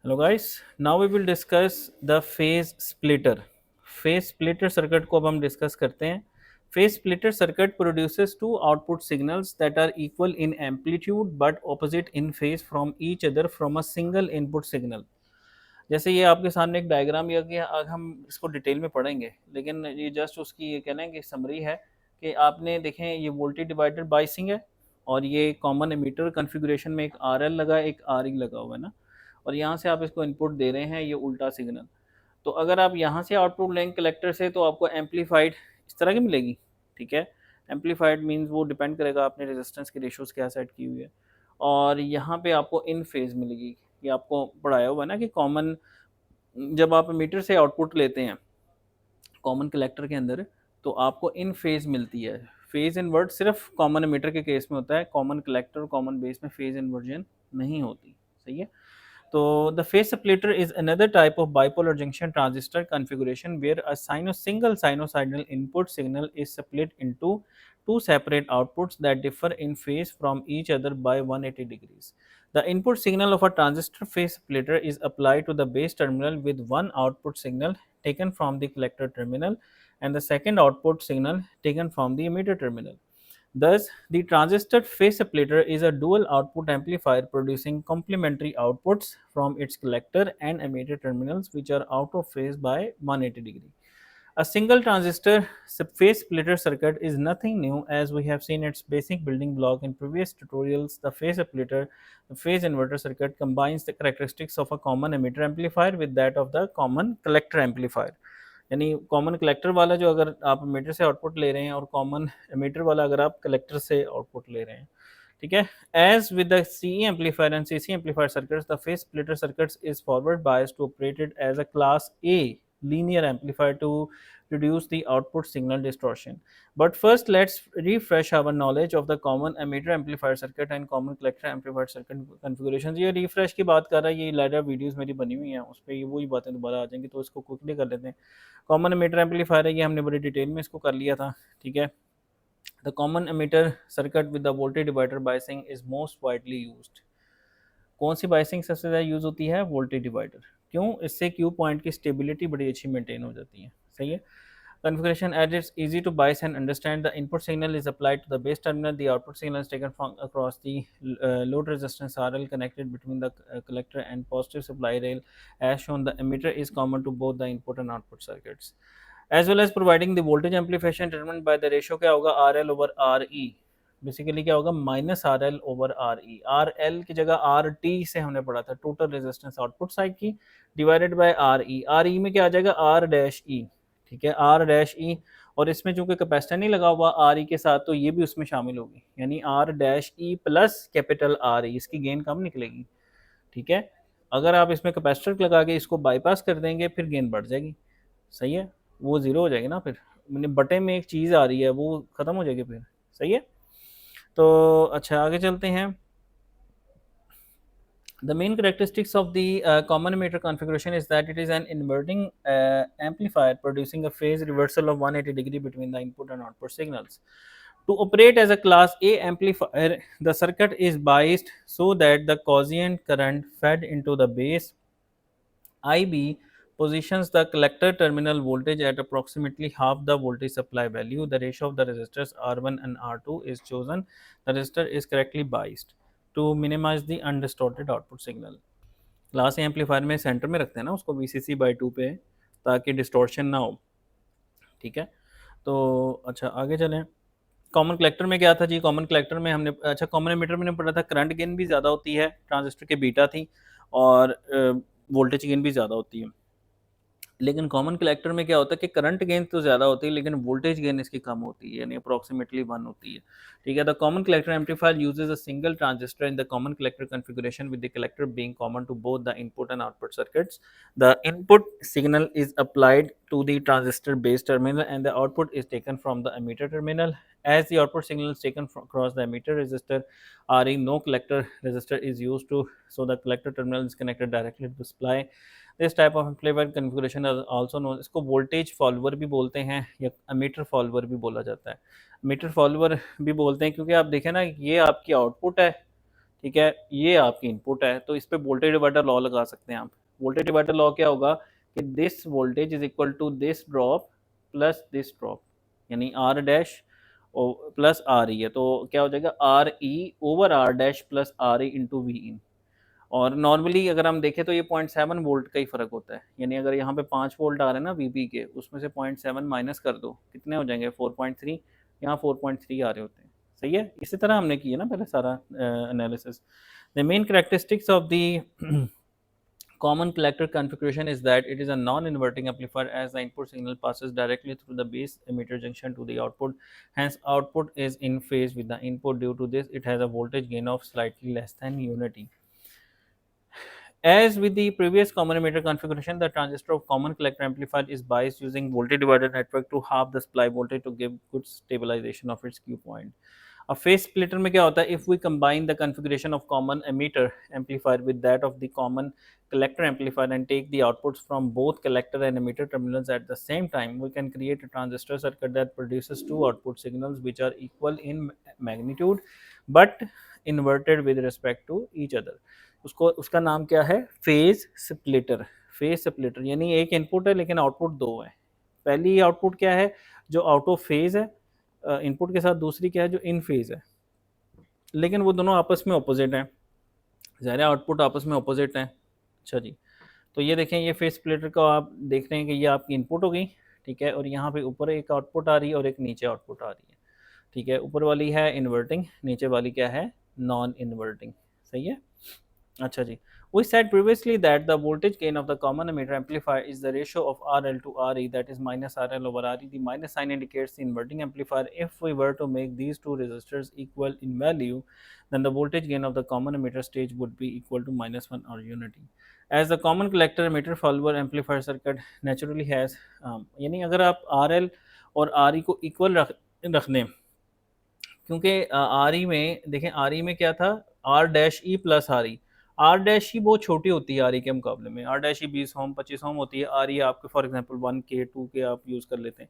Hello guys, now we will discuss the phase splitter. Phase splitter circuit को अब हम discuss करते हैं। Phase splitter circuit produces two output signals that are equal in amplitude but opposite in phase from each other from a single input signal. जैसे ये आपके सामने एक डायग्राम दिया गया, आज हम इसको डिटेल में पढ़ेंगे, लेकिन ये जस्ट उसकी ये कहना है कि समरी है कि आपने देखें ये वोल्टेज डिवाइडर बाइसिंग है और ये कॉमन एमीटर कॉन्फ़िगरेशन में एक आर एल लगा है, एक आर ई लगा हुआ है ना, और यहाँ से आप इसको इनपुट दे रहे हैं, ये उल्टा सिग्नल। तो अगर आप यहाँ से आउटपुट लेंगे कलेक्टर से तो आपको एम्पलीफाइड इस तरह की मिलेगी। ठीक है, एम्पलीफाइड मीन्स वो डिपेंड करेगा आपने रेजिस्टेंस की रेशोज़ क्या सेट की हुई है। और यहाँ पे आपको इन फेज़ मिलेगी। ये आपको पढ़ाया हुआ है ना कि कॉमन, जब आप मीटर से आउटपुट लेते हैं कॉमन कलेक्टर के अंदर तो आपको इन फेज़ मिलती है। फेज़ इन्वर्ट सिर्फ कॉमन मीटर के केस में होता है, कॉमन कलेक्टर कॉमन बेस में फेज़ इन्वर्जन नहीं होती। सही है। So the phase splitter is another type of bipolar junction transistor configuration where a single sinusoidal input signal is split into two separate outputs that differ in phase from each other by 180 degrees. The input signal of a transistor phase splitter is applied to the base terminal with one output signal taken from the collector terminal and the second output signal taken from the emitter terminal. Thus, the transistor phase splitter is a dual output amplifier producing complementary outputs from its collector and emitter terminals which are out of phase by 180 degree. A single transistor phase splitter circuit is nothing new as we have seen its basic building block in previous tutorials. The phase splitter, the phase inverter circuit combines the characteristics of a common emitter amplifier with that of the common collector amplifier. यानी common collector वाला जो अगर आप metre से output ले रहे हैं और कॉमन एमीटर वाला अगर आप कलेक्टर से आउटपुट ले रहे हैं। ठीक है। As with the CE amplifier and CC amplifier circuits the phase splitter circuits is forward bias to operated as a class A linear amplifier to reduce the output signal distortion. But first, let's refresh our knowledge of the common emitter amplifier circuit and common collector amplifier circuit configurations. ये refresh की बात कर रहा है, ये later videos मेरी बनी हुई हैं, उस पर ये वही बातें दोबारा आ जाएंगी, तो इसको quickly कर लेते हैं। कॉमन एमीटर एम्पलीफायर है, ये हमने बड़ी डिटेल में इसको कर लिया था। ठीक है। The common ammeter circuit with the voltage divider biasing is most widely used. कौन सी बाइसिंग सबसे ज़्यादा यूज़ होती है? Voltage divider. क्यों? इससे क्यू पॉइंट की स्टेबिलिटी बड़ी अच्छी मेंटेन हो जाती है। सही है। Configuration as it's easy to bias and understand. The input signal is applied to the base terminal. The output signal is taken from across the load resistance RL connected between the collector and positive supply rail. As shown, the emitter is common to both the input and output circuits. As well as providing the voltage amplification determined by the ratio क्या होगा? RL over RE. Basically क्या होगा? Minus R L over R E. R L की जगह R T से हमने पढ़ा था, टोटल रेजिस्टेंस आउटपुट साइड की, divided by R E. R E में क्या आ जाएगा? R dash E. ठीक है, आर डैश ई। और इसमें चूंकि कैपेसिटर नहीं लगा हुआ आर ई के साथ, तो ये भी उसमें शामिल होगी, यानी R dash E plus capital R E. इसकी गेन कम निकलेगी। ठीक है। अगर आप इसमें कैपेसिटर लगा के इसको बाईपास कर देंगे फिर गेन बढ़ जाएगी। सही है, वो ज़ीरो हो जाएगी ना, फिर बटे में एक चीज़ आ रही है वो ख़त्म हो जाएगी फिर। सही है। तो अच्छा, आगे चलते हैं। The main characteristics of the common emitter configuration is that it is an inverting amplifier producing a phase reversal of 180 degree between the input and output signals. To operate as a class A amplifier, the circuit is biased so that the quiescent current fed into the base IB positions the collector terminal voltage at approximately half the voltage supply value. The ratio of the resistors R1 and R2 is chosen. The resistor is correctly biased to minimize the undistorted output signal. Class A amplifier में centre में रखते हैं ना उसको VCC by 2 पे, ताकि distortion ना हो। ठीक है। तो अच्छा, आगे चलें। कॉमन कलेक्टर में क्या था जी? कॉमन कलेक्टर में हमने, अच्छा, कॉमन एमीटर में पढ़ा था करंट गेन भी ज़्यादा होती है, ट्रांजिस्टर के बीटा थी, और वोल्टेज गेन भी ज़्यादा होती है। लेकिन कॉमन कलेक्टर में क्या होता है कि करंट गेन तो ज़्यादा होती है लेकिन वोल्टेज गेन इसकी कम होती है, यानी अप्रॉक्सीमेटली 1 होती है। ठीक है। The common collector amplifier uses a single transistor in the common collector configuration with the collector being common to both the input and output circuits. The input signal is applied to the transistor base terminal and the output is taken from the emitter terminal. As the output signal is taken across the emitter resistor RE, no collector resistor is used to, so the collector terminal is connected directly to supply. This type of amplifier configuration is also known, इसको voltage follower भी बोलते हैं या emitter follower भी बोला जाता है। emitter follower भी बोलते हैं क्योंकि आप देखें ना, ये आपकी आउटपुट है, ठीक है, ये आपकी इनपुट है, तो इस पे वोल्टेज डिवाइडर लॉ लगा सकते हैं आप। वोल्टेज डिवाइडर लॉ क्या होगा कि this voltage is equal to this drop plus this drop, यानी R dash plus R E है, तो क्या हो जाएगा R E over R dash plus R E into V in. और नॉर्मली अगर हम देखें तो ये 0.7 वोल्ट का ही फ़र्क होता है, यानी अगर यहाँ पे 5 वोल्ट आ रहे हैं ना वीपी के, उसमें से 0.7 माइनस कर दो, कितने हो जाएंगे 4.3, यहाँ 4.3 आ रहे होते हैं। सही है, इसी तरह हमने किया ना पहले सारा analysis. The main characteristics of the common collector configuration is that it is a non-inverting amplifier as the input signal passes directly through the base emitter junction to the output. Hence, output is in phase with the input. Due to this, it has a voltage gain of slightly less than unity. As with the previous common emitter configuration, the transistor of common collector amplifier is biased using voltage divider network to halve the supply voltage to give good stabilization of its Q point. A phase splitter में क्या होता है, if we combine the configuration of common emitter amplifier with that of the common collector amplifier and take the outputs from both collector and emitter terminals at the same time, we can create a transistor circuit that produces two output signals which are equal in magnitude but inverted with respect to each other. उसको उसका नाम क्या है, phase splitter. Phase splitter यानी एक input है लेकिन output दो है। पहली आउटपुट क्या है जो आउट ऑफ फेज है इनपुट के साथ, दूसरी क्या है जो इन फेज है, लेकिन वो दोनों आपस में अपोजिट हैं। ज़ाहिर आउटपुट आपस में अपोजिट हैं। अच्छा जी, तो ये देखें, ये फेज स्प्लिटर को आप देख रहे हैं कि ये आपकी इनपुट हो गई, ठीक है, और यहाँ पे ऊपर एक आउटपुट आ रही है और एक नीचे आउटपुट आ रही है, ठीक है। ऊपर वाली है इन्वर्टिंग, नीचे वाली क्या है, नॉन इन्वर्टिंग। सही है, अच्छा जी। We said previously that the voltage gain of the common emitter amplifier is the ratio of RL to RE, that is minus RL over RE. The minus sign indicates the inverting amplifier. If we were to make these two resistors equal in value, then the voltage gain of the common emitter stage would be equal to minus 1 or unity. As the common collector emitter follower amplifier circuit naturally has यानी अगर आप RL और RE को equal रख दें, क्योंकि are E में देखें, आर ई में क्या था, R dash E plus R E. R dash E बहुत छोटी होती है आर ई के मुकाबले में, आर डैश ई 20 ओम 25 ओम होती है, आर ई आपके फॉर एग्जांपल 1 के 2 के आप यूज़ कर लेते हैं।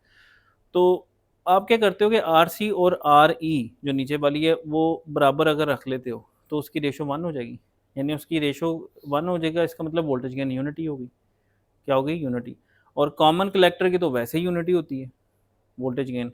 तो आप क्या करते हो कि आर सी और आर ई जो नीचे वाली है वो बराबर अगर रख लेते हो तो उसकी रेशो 1 हो जाएगी, यानी उसकी रेशो 1 हो जाएगा, इसका मतलब वोल्टेज गेन यूनिटी होगी। क्या होगी, यूनिटी। और कॉमन कलेक्टर की तो वैसे ही यूनिटी होती है वोल्टेज गेन।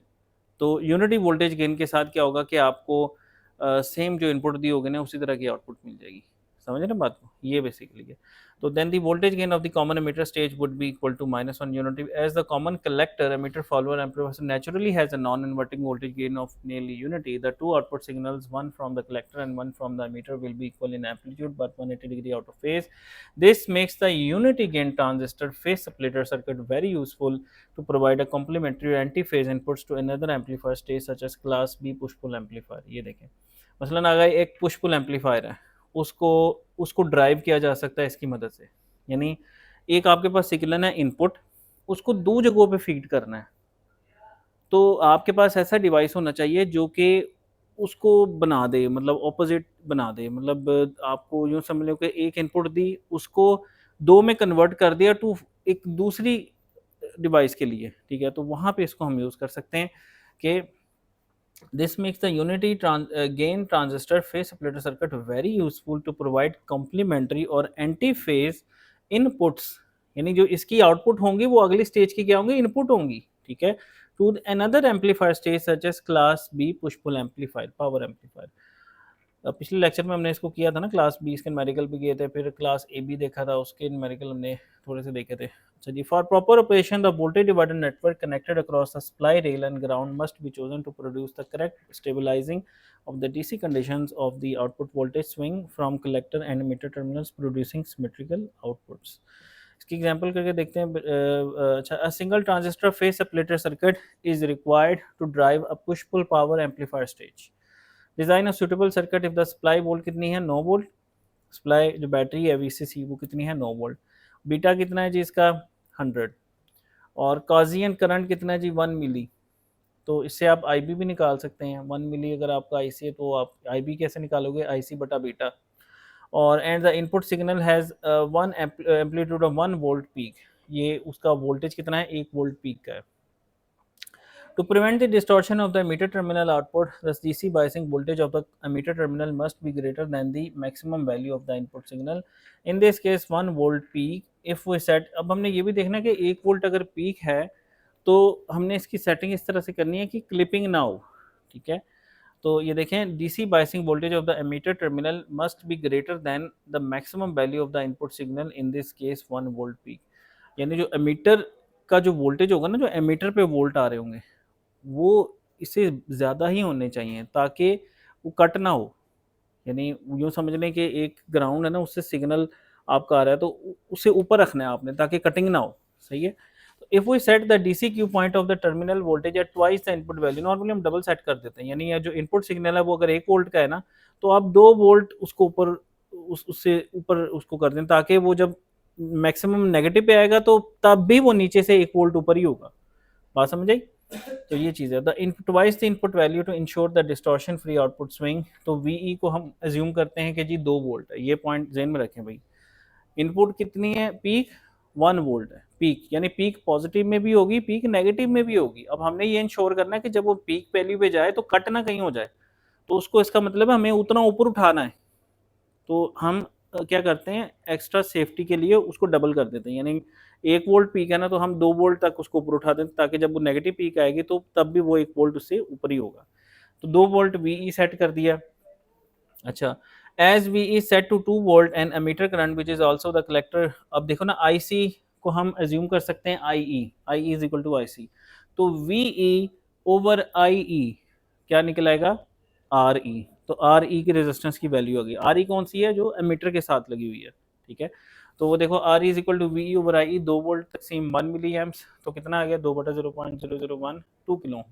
तो यूनिटी वोल्टेज गेन के साथ क्या होगा कि आपको सेम जो इनपुट दी होगी ना उसी तरह की आउटपुट मिल जाएगी। समझ रहे बात को, ये बेसिकली है। तो then the voltage gain of the common emitter stage would be equal to minus 1 unity, as the common collector emitter follower amplifier naturally has a non-inverting voltage gain of nearly unity. The two output signals, one from the collector and one from the emitter, will be equal in amplitude but 180-degree out of phase. This makes the unity gain transistor phase splitter circuit very useful to provide a complementary anti-phase inputs to another amplifier stage such as class B push pull amplifier। ये देखें, मसलन अगर एक push pull amplifier है, उसको उसको drive किया जा सकता है इसकी मदद से, यानी एक आपके पास सिग्नल है इनपुट, उसको दो जगहों पे फीड करना है, तो आपके पास ऐसा डिवाइस होना चाहिए जो कि उसको बना दे, मतलब ऑपोजिट बना दे, मतलब आपको यूँ समझ लो कि एक इनपुट दी, उसको दो में कन्वर्ट कर दिया टू एक दूसरी डिवाइस के लिए, ठीक है। तो वहाँ पे इसको हम यूज़ कर सकते हैं कि this makes the unity gain transistor phase splitter circuit very useful to provide complementary और anti phase inputs, यानी जो इसकी आउटपुट होंगी वो अगली स्टेज की क्या होंगी, इनपुट होंगी, ठीक है, to another amplifier stage such as class B push pull amplifier, power amplifier। पिछले लेक्चर में हमने इसको किया था ना, क्लास बी इसके न्यूमेरिकल भी किए थे, फिर क्लास ए बी देखा था, उसके न्यूमेरिकल हमने थोड़े से देखे थे। अच्छा जी, for proper operation the voltage divider network connected across the supply rail and ground must be chosen to produce the correct stabilising of the DC conditions of the output voltage swing from collector and emitter terminals producing symmetrical outputs। इसकी example करके देखते हैं। अच्छा, a single transistor phase splitter circuit is required to drive a push pull power amplifier stage। Design of suitable circuit if the supply volt कितनी है, 9 volt, supply जो battery है VCC वो कितनी है, 9 वोल्ट, बीटा कितना है जी इसका 100, और कॉजियन करंट कितना है जी 1 मिली। तो इससे आप आई भी निकाल सकते हैं, 1 मिली अगर आपका आई सी है तो आप आई बी कैसे निकालोगे, आई सी बटा बीटा। और and the input signal has one amplitude of 1 volt peak, ये उसका वोल्टेज कितना है, 1 वोल्ट पीक का है। To prevent the distortion of the emitter terminal output, the DC biasing voltage of the emitter terminal must be greater than the maximum value of the input signal. In this case 1 volt peak. If we set, अब हमने ये भी देखना कि 1 volt अगर peak है तो हमने इसकी सेटिंग इस तरह से करनी है कि क्लिपिंग ना हो, ठीक है। तो ये देखें, DC biasing voltage of the emitter terminal must be greater than the maximum value of the input signal, in this case 1 volt peak. यानी जो एमीटर का जो वोल्टेज होगा ना, जो एमीटर पे वोल्ट आ रहे होंगे वो इससे ज़्यादा ही होने चाहिए ताकि वो कट ना हो। यानी यूँ समझ लें कि एक ग्राउंड है ना, उससे सिग्नल आपका आ रहा है तो उसे ऊपर रखना है आपने ताकि कटिंग ना हो, सही है। तो if we set the DC Q point of the terminal voltage at twice the input value, normally हम डबल सेट कर देते हैं, यानी ये जो इनपुट सिग्नल है वो अगर 1 वोल्ट का है ना तो आप 2 वोल्ट उसको ऊपर उससे ऊपर उसको कर दें ताकि वो जब मैक्सिमम नेगेटिव पे आएगा तो तब भी वो नीचे से 1 वोल्ट ऊपर ही होगा। बात समझ आई? तो ये चीज़ है, the input wise the input value to ensure the distortion free output swing. तो वीई को हम एज्यूम करते हैं कि जी 2 वोल्ट है, ये पॉइंट ध्यान में रखें भाई। इनपुट कितनी है? पीक 1 वोल्ट है, पीक यानी पीक पॉजिटिव में भी होगी, पीक नेगेटिव में भी होगी। अब हमने ये इंश्योर करना है कि जब वो पीक वैल्यू पे जाए तो कट ना कहीं हो जाए, तो उसको इसका मतलब है हमें उतना ऊपर उठाना है। तो हम क्या करते हैं, एक्स्ट्रा सेफ्टी के लिए उसको डबल कर देते हैं, यानी 1 वोल्ट पीक है ना तो हम 2 वोल्ट तक उसको ऊपर उठा देते ताकि जब वो नेगेटिव पीक आएगी तो तब भी वो 1 वोल्ट उससे ऊपर ही होगा। तो 2 वोल्ट वीई सेट कर दिया। अच्छा, as V is set to 2 volt and emitter current which is also the collector. अब देखो ना, आई सी को हम एज्यूम कर सकते हैं I is equal to I सी, तो वी ई ओवर आई ई क्या निकल आएगा? Are E. तो आर ई की रेजिस्टेंस की वैल्यू आ गई। आर ई कौन सी है? जो एमीटर के साथ लगी हुई है, ठीक है। तो वो देखो R E is equal to V E over I E, 2 volt तकसीम 1 मिली एम्प्स, तो कितना आ गया? 2/0.001 2 किलो।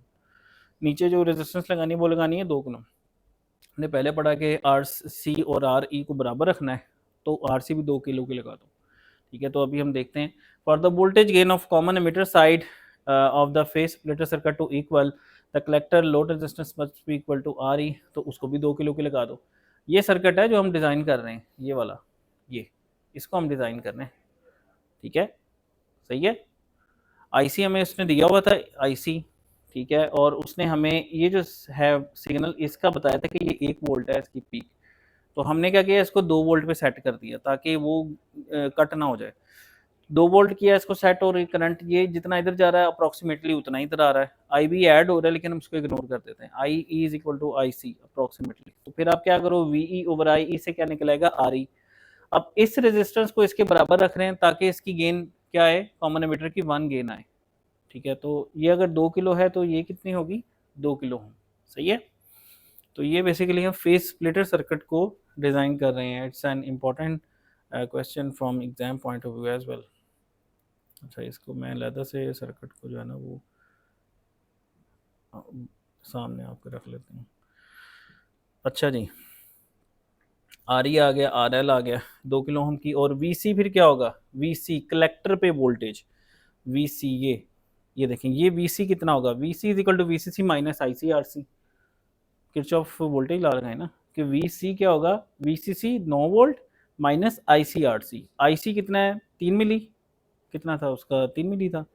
नीचे जो रेजिस्टेंस लगानी है वो लगानी है 2 किलो। हमने पहले पढ़ा कि आर सी और आर ई को बराबर रखना है, तो आर सी भी 2 किलो की लगा दो, ठीक है। तो अभी हम देखते हैं, for the voltage gain of common emitter side of the phase splitter circuit to equal the collector load resistance must be equal to R E, तो उसको भी 2 किलो की लगा दो। ये सर्किट है जो हम डिज़ाइन कर रहे हैं, ये वाला, ये इसको हम डिज़ाइन कर रहे हैं, ठीक है, सही है। आईसी हमें उसने दिया हुआ था, आईसी, ठीक है, और उसने हमें ये जो है सिग्नल इसका बताया था कि ये 1 वोल्ट है इसकी पीक। तो हमने क्या किया, इसको 2 वोल्ट पे सेट कर दिया ताकि वो कट ना हो जाए। 2 वोल्ट किया इसको सेट, और करंट ये जितना इधर जा रहा है अप्रॉक्सीमेटली उतना ही इधर आ रहा है। आई भी ऐड हो रहा है लेकिन हम उसको इग्नोर कर देते हैं। I E is equal to I C approximately. तो फिर आप क्या करो, वी ई ओवर आई ई से क्या निकलेगा? R E. अब इस रेजिस्टेंस को इसके बराबर रख रहे हैं ताकि इसकी गेन क्या है, कॉमन एमीटर की 1 गेन आए, ठीक है। तो ये अगर 2 किलो है तो ये कितनी होगी? 2 किलो हो, सही है। तो ये बेसिकली हम फेस स्प्लिटर सर्किट को डिज़ाइन कर रहे हैं। It's an important question from exam point of view as well. अच्छा, इसको मैं अलहदा से सर्किट को जो है ना वो सामने आपके रख लेते हैं। अच्छा जी, आर ई आ गया, आर एल आ गया, 2 किलो हम की, और वी सी फिर क्या होगा? वी सी कलेक्टर पे वोल्टेज, वी सी ये देखें, ये वी सी कितना होगा? V C is equal to V C C minus I C R C. Kirchhoff voltage law रखा है ना कि वी सी क्या होगा? V C C 9 volt minus I C R C. I C कितना है? 3 मिली। कितना था उसका? 3 मिली था,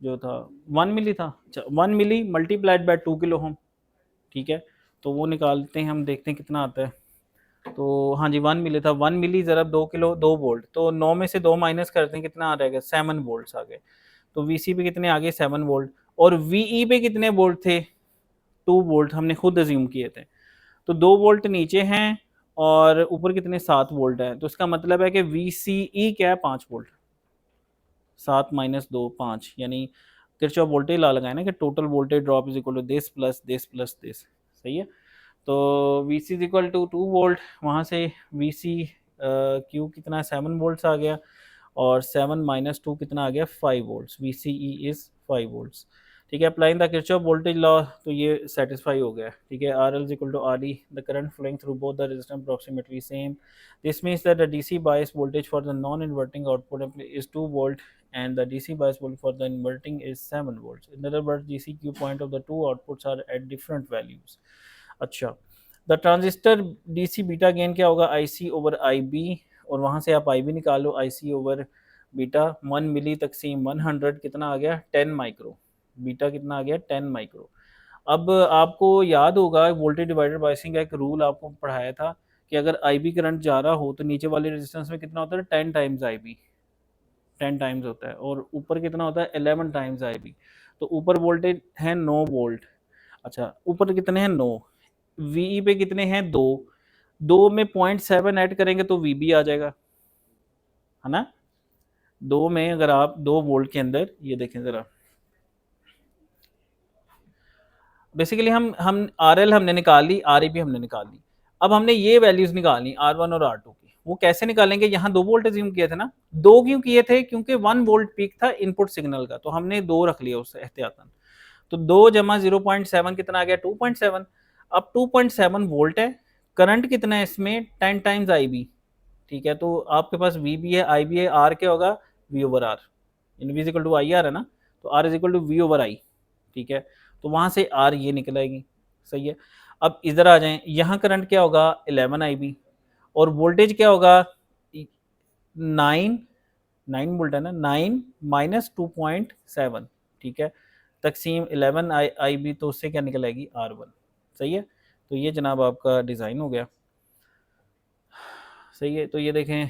जो था 1 मिली था। अच्छा, 1 मिली मल्टीप्लाइड बाय 2 किलो होम, ठीक है। तो वो निकालते हैं, हम देखते हैं कितना आता है। तो हाँ जी, 1 मिली था, 1 मिली ज़रा 2 किलो 2 वोल्ट, तो 9 में से 2 माइनस करते हैं, कितना आ रहेगा? 7 वोल्ट्स आ गए। तो वी सी पे कितने आ गए? 7 वोल्ट। और वी ई पे कितने वोल्ट थे? 2 वोल्ट हमने खुद अज्यूम किए थे। तो 2 वोल्ट नीचे हैं और ऊपर कितने? 7 वोल्ट है। तो इसका मतलब है कि वी सी ई क्या है? 5 वोल्ट। 7 माइनस 2 5, यानी किरचॉफ वोल्टेज लॉ लगाए ना कि total voltage drop is equal to this plus this plus this, सही है। तो V C is equal to 2 volt, वहाँ से वी सी क्यू कितना? 7 वोल्ट्स आ गया, और 7 माइनस 2 कितना आ गया? 5 volts. V C E is 5 volts, ठीक है। Applying the Kirchhoff voltage law, तो ये सेटिस्फाई हो गया, ठीक है। R L is equal to R E, the current flowing through both the resistance approximately same. This means that the DC bias voltage for the non inverting output is 2 volt and the DC bias voltage for the inverting is 7 volts. In other words, DC Q point of the two outputs are at different values. अच्छा, the transistor DC beta gain क्या होगा? IC over IB, और वहाँ से आप IB निकालो, IC over beta 1 मिली तकसीम 100 कितना आ गया? 10 माइक्रो, बीटा कितना आ गया 10 माइक्रो। अब आपको याद होगा वोल्टेज डिवाइडर बायसिंग का एक रूल आपको पढ़ाया था कि अगर आईबी करंट जा रहा हो तो नीचे वाले रेजिस्टेंस में कितना होता है 10 टाइम्स आईबी, 10 टाइम्स होता है, और ऊपर कितना होता है 11 टाइम्स आईबी। तो ऊपर वोल्टेज है 9 वोल्ट, अच्छा ऊपर कितने हैं 9, वीई पे कितने हैं 2, 2 में 0.7 ऐड करेंगे तो वीबी आ जाएगा, है ना। 2 में अगर आप 2 वोल्ट के अंदर ये देखें ज़रा, बेसिकली हम आर एल हमने निकाल ली, आर ई भी हमने निकाल ली। अब हमने ये वैल्यूज निकालनी R1 और R2 की। वो कैसे निकालेंगे, यहाँ 2 वोल्ट एज्यूम किए थे ना, 2 क्यों किए थे, क्योंकि 1 वोल्ट पीक था इनपुट सिग्नल का, तो हमने 2 रख लिया उससे एहतियातन। तो 2 जमा 0.7 कितना आ गया 2.7। अब 2.7 वोल्ट है, करंट कितना है इसमें 10 टाइम्स आई बी, ठीक है। तो आपके पास वी बी है, आई बी है, आर क्या होगा V over R, in V equal to I R है ना, तो R is equal to V over I, ठीक है। तो वहां से आर ये निकल आएगी, सही है। अब इधर आ जाएं, यहाँ करंट क्या होगा 11 आई बी, और वोल्टेज क्या होगा 9, 9 वोल्ट है ना, 9 माइनस 2.7, ठीक है, तकसीम 11 आई बी, तो उससे क्या निकल आएगी R1, सही है। तो ये जनाब आपका डिज़ाइन हो गया, सही है। तो ये देखें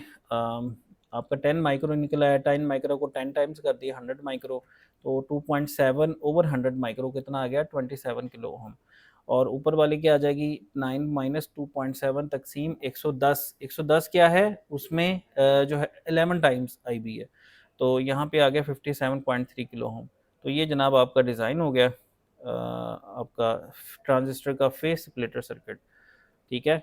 आपका 10 माइक्रो निकला है, 10 माइक्रो को 10 टाइम्स कर दिया 100 माइक्रो, तो 2.7 ओवर 100 माइक्रो कितना आ गया 27 किलो ओम। और ऊपर वाली क्या आ जाएगी 9 माइनस 2.7 तकसीम 110, 110 क्या है उसमें जो है 11 टाइम्स आई बी है, तो यहाँ पे आ गया 57.3 किलो ओम। तो ये जनाब आपका डिज़ाइन हो गया आपका ट्रांजिस्टर का फेस स्प्लिटर सर्किट, ठीक है,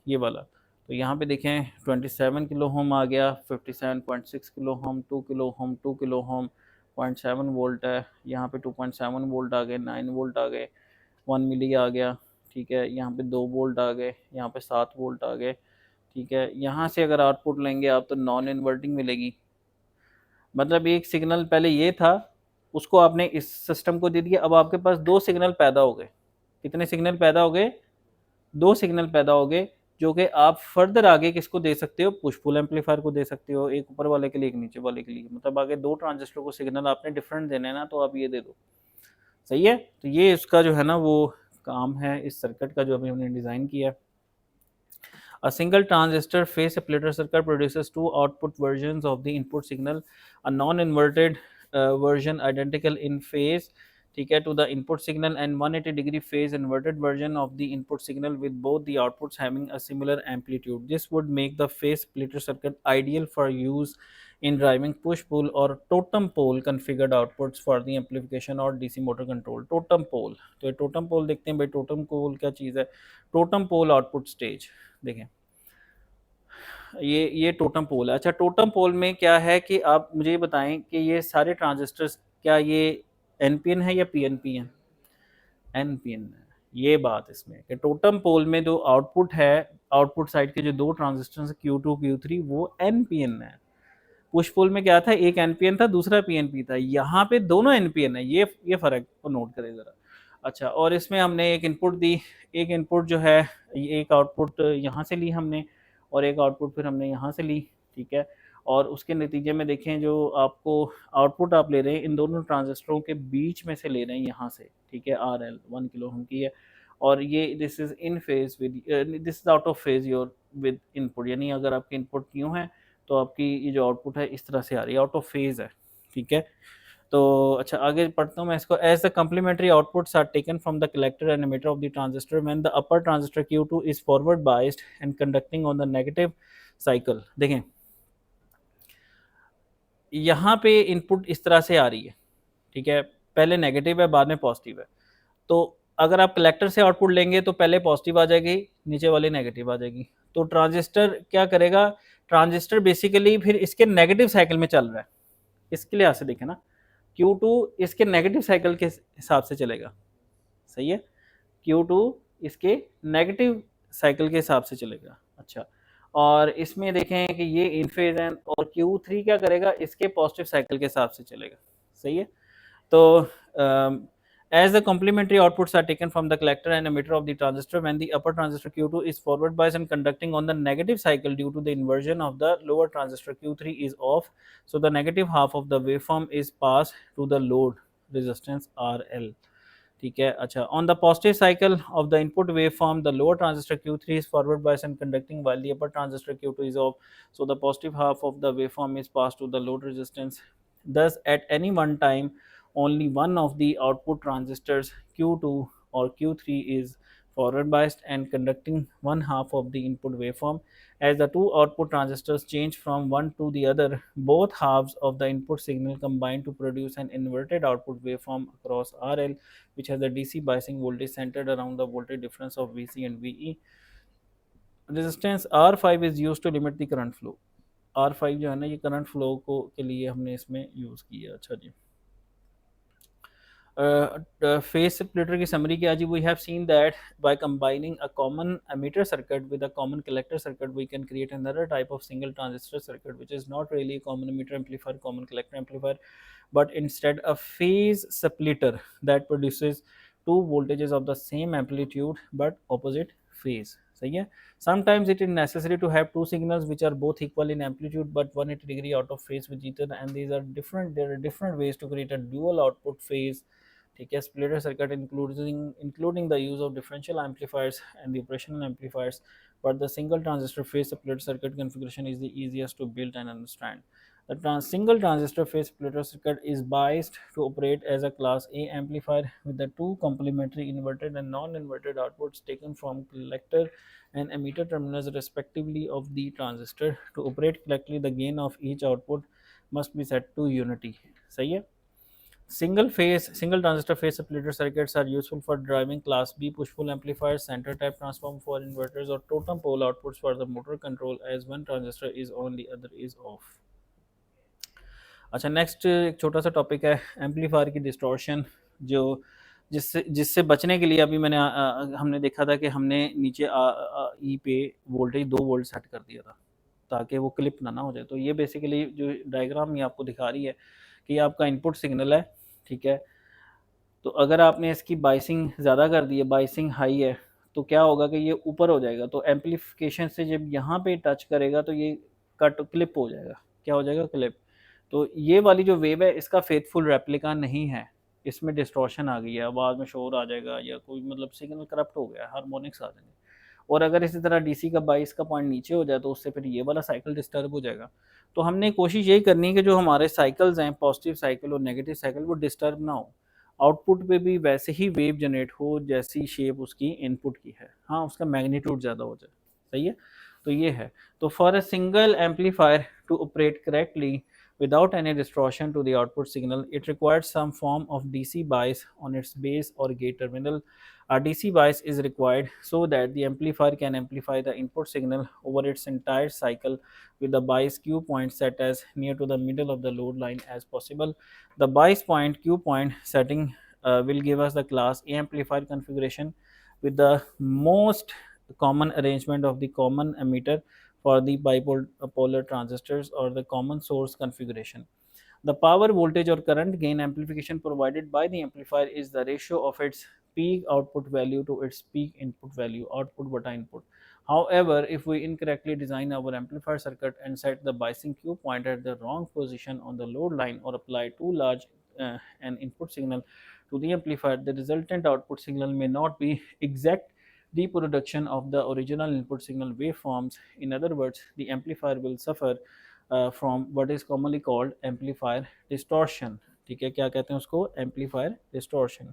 ये वाला। तो यहाँ पे देखें 27 किलो होम आ गया, 57.6 kilo home, 2 kilo home, 2 kilo home, 0.7 volt है, यहाँ पे 2.7 वोल्ट आ गए, 9 वोल्ट आ गए, 1 मिली आ गया, ठीक है, यहाँ पे 2 वोल्ट आ गए, यहाँ पे 7 वोल्ट आ गए, ठीक है। यहाँ से अगर आउटपुट लेंगे आप तो नॉन इन्वर्टिंग मिलेगी, मतलब एक सिग्नल पहले ये था, उसको आपने इस सिस्टम को दे दिया, अब आपके पास 2 सिग्नल पैदा हो गए। कितने सिग्नल पैदा हो गए 2 सिग्नल पैदा हो गए, जो कि आप फर्दर आगे किसको दे सकते हो, पुश पुल एम्पलीफायर को दे सकते हो, एक ऊपर वाले के लिए एक नीचे वाले के लिए, मतलब आगे 2 ट्रांजिस्टर को सिग्नल आपने डिफरेंट देना है ना, तो आप ये दे दो, सही है। तो ये इसका जो है ना वो काम है इस सर्किट का जो अभी हमने डिज़ाइन किया। A single transistor phase splitter circuit produces two output versions of the input signal, a non-inverted version identical in phase, ठीक है, to the input signal, and 180-degree phase inverted version of the input signal with both the outputs having a similar amplitude. This would make the phase splitter circuit ideal for use in driving push-pull or totem pole configured outputs for the amplification or DC motor control. Totem pole, तो ये totem pole देखते हैं भाई, totem pole क्या चीज़ है, totem pole output stage देखें, ये totem पोल है। अच्छा टोटम पोल में क्या है कि आप मुझे ये बताएं कि ये सारे ट्रांजिस्टर्स क्या ये एनपीएन है या पीएनपी है, एनपीएन है। ये बात इसमें कि टोटम पोल में जो आउटपुट है, आउटपुट साइड के जो 2 ट्रांजिस्टर्स Q2 Q3 वो एनपीएन है। पुश पुल में क्या था, एक एनपीएन था दूसरा पीएनपी था, यहाँ पे दोनों एनपीएन है, ये फ़र्क को नोट करें ज़रा। अच्छा और इसमें हमने एक इनपुट दी, एक इनपुट जो है एक आउटपुट यहाँ से ली हमने, और एक आउटपुट फिर हमने यहाँ से ली, ठीक है। और उसके नतीजे में देखें जो आपको आउटपुट आप ले रहे हैं इन दोनों ट्रांजिस्टरों के बीच में से ले रहे हैं यहाँ से, ठीक है, आर एल 1 किलो ओम की है, और ये this is in phase with, this is out of phase your with input, यानी अगर आपके इनपुट क्यों है तो आपकी ये जो आउटपुट है इस तरह से आ रही है, आउट ऑफ फेज है, ठीक है। तो अच्छा आगे पढ़ता हूँ मैं इसको। As the complementary outputs are taken from the collector and emitter of the transistor when the upper transistor Q2 is forward biased and conducting on the negative cycle. देखें यहाँ पे इनपुट इस तरह से आ रही है, ठीक है, पहले नेगेटिव है बाद में पॉजिटिव है, तो अगर आप कलेक्टर से आउटपुट लेंगे तो पहले पॉजिटिव आ जाएगी, नीचे वाली नेगेटिव आ जाएगी। तो ट्रांजिस्टर क्या करेगा, ट्रांजिस्टर बेसिकली फिर इसके नेगेटिव साइकिल में चल रहा है, इसके लिहाज से देखें ना, Q2 इसके नेगेटिव साइकिल के हिसाब से चलेगा, सही है, Q2 इसके नेगेटिव साइकिल के हिसाब से चलेगा। अच्छा और इसमें देखें कि ये इन फेज है, और Q3 क्या करेगा, इसके पॉजिटिव साइकिल के हिसाब से चलेगा, सही है। तो as the complementary outputs are taken from the collector and emitter of the transistor when the upper transistor Q2 is forward biased and conducting on the negative cycle due to the inversion of the lower transistor Q3 is off, so the negative half of the waveform is passed to the load, resistance RL. ठीक है, अच्छा, on the positive cycle of the input waveform the lower transistor Q3 is forward biased and conducting while the upper transistor Q2 is off, so the positive half of the waveform is passed to the load resistance. Thus at any one time only one of the output transistors Q2 or Q3 is forward biased and conducting one half of the input waveform. As the two output transistors change from one to the other, both halves of the input signal combine to produce an inverted output waveform across RL, which has a DC biasing voltage centered around the voltage difference of VC and VE. Resistance R5 is used to limit the current flow. R5 जो है ना, ये current flow को के लिए हमने इसमें use किया। अच्छा जी, phase splitter की summary क्या जी? We have seen that by combining a common emitter circuit with a common collector circuit, we can create another type of single transistor circuit, which is not really a common emitter amplifier, common collector amplifier, but instead a phase splitter that produces two voltages of the same amplitude but opposite phase. सही है? Sometimes it is necessary to have two signals which are both equal in amplitude but 180 degree out of phase with each other, and these are different. There are different ways to create a dual output phase. ठीक है, splitter circuit including the use of differential amplifiers and the operational amplifiers, but the single transistor phase splitter circuit configuration is the easiest to build and understand. The single transistor phase splitter circuit is biased to operate as a class A amplifier with the two complementary inverted and non-inverted outputs taken from collector and emitter terminals respectively of the transistor. To operate correctly, the gain of each output must be set to unity. सही है? Single transistor phase splitter circuits are useful for driving class B push pull amplifiers, center type transform for inverters, or totem pole outputs for the motor control, as one transistor is on, the other is off. अच्छा, next एक छोटा सा topic है amplifier की distortion, जो जिससे जिससे बचने के लिए अभी हमने देखा था कि हमने नीचे ई पे वोल्टेज 2 वोल्ट सेट कर दिया था ताकि वो क्लिप ना हो जाए। तो ये बेसिकली जो डायग्राम ये आपको दिखा रही है कि ये आपका इनपुट सिग्नल है, ठीक है। तो अगर आपने इसकी बाइसिंग ज़्यादा कर दी है, बाइसिंग हाई है, तो क्या होगा कि ये ऊपर हो जाएगा। तो एम्पलीफिकेशन से जब यहाँ पे टच करेगा तो ये कट क्लिप हो जाएगा। क्या हो जाएगा? क्लिप। तो ये वाली जो वेव है इसका फेथफुल रेप्लिका नहीं है, इसमें डिस्टॉर्शन आ गई है, आवाज़ में शोर आ जाएगा या कोई मतलब सिग्नल करप्ट हो गया है, हार्मोनिक्स आ जाएंगे। और अगर इसी तरह डीसी का 22 का पॉइंट नीचे हो जाए तो उससे फिर ये वाला साइकिल डिस्टर्ब हो जाएगा। तो हमने कोशिश यही करनी है कि जो हमारे साइकिल्स हैं, पॉजिटिव साइकिल और नेगेटिव साइकिल, वो डिस्टर्ब ना हो, आउटपुट पे भी वैसे ही वेव जनरेट हो जैसी शेप उसकी इनपुट की है। हाँ, उसका मैग्नीट्यूड ज़्यादा हो जाए। सही है? तो ये है। तो for a single amplifier to operate correctly without any distortion to the output signal, it requires some form of DC bias on its base or gate terminal. A DC bias is required so that the amplifier can amplify the input signal over its entire cycle with the bias Q point set as near to the middle of the load line as possible. The bias point Q point setting will give us the class A amplifier configuration with the most common arrangement of the common emitter for the bipolar transistors or the common source configuration. The power, voltage or current gain amplification provided by the amplifier is the ratio of its peak output value to its peak input value, output beta input. However, if we incorrectly design our amplifier circuit and set the biasing Q point at the wrong position on the load line or apply too large an input signal to the amplifier, the resultant output signal may not be exact reproduction of the original input signal waveforms. In other words, the amplifier will suffer from what is commonly called amplifier distortion. ठीक है, क्या कहते हैं उसको? Amplifier distortion.